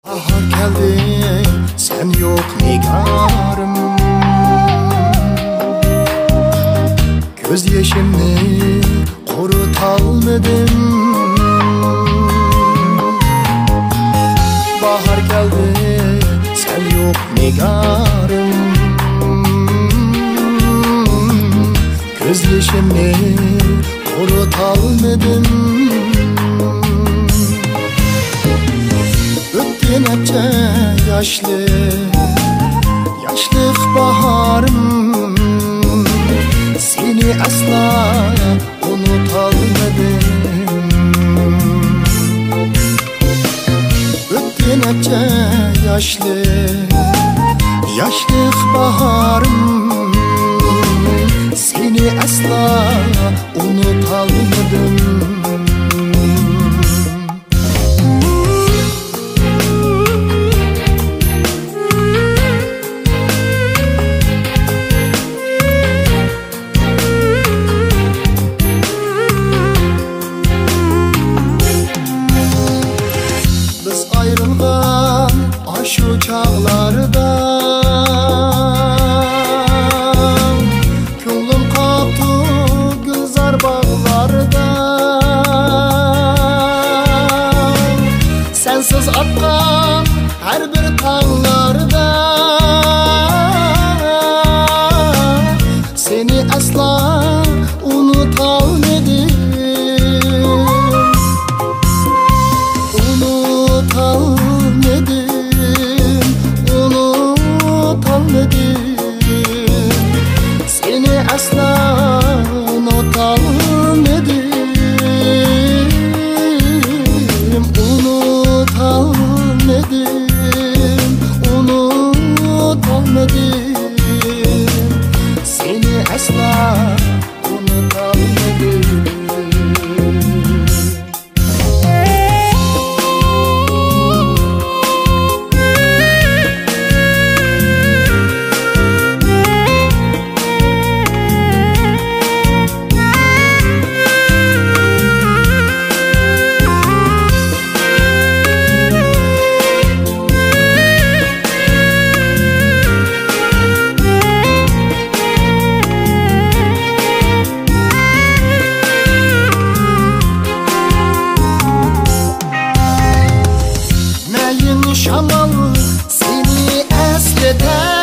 Bahar geldi, sen yok nigarım. Göz yaşımı kurutalmadım. Bahar geldi, sen yok nigarım. Göz yaşımı kurutalmadım. Öptün hepçe yaşlı, yaşlık baharım. Seni asla unutalmadım. Öptün hepçe yaşlı, yaşlık baharım. Seni asla unutalmadım. Ayrılgan aşu çağlarda Könglim kaptı gülzar bağlarda. Sensiz atkan her bir tağlarda seni asla unutalmadım. Seni asla unutalmadım. Unutalmadım. Seni asla unutalmadım. Şamal seni esleter.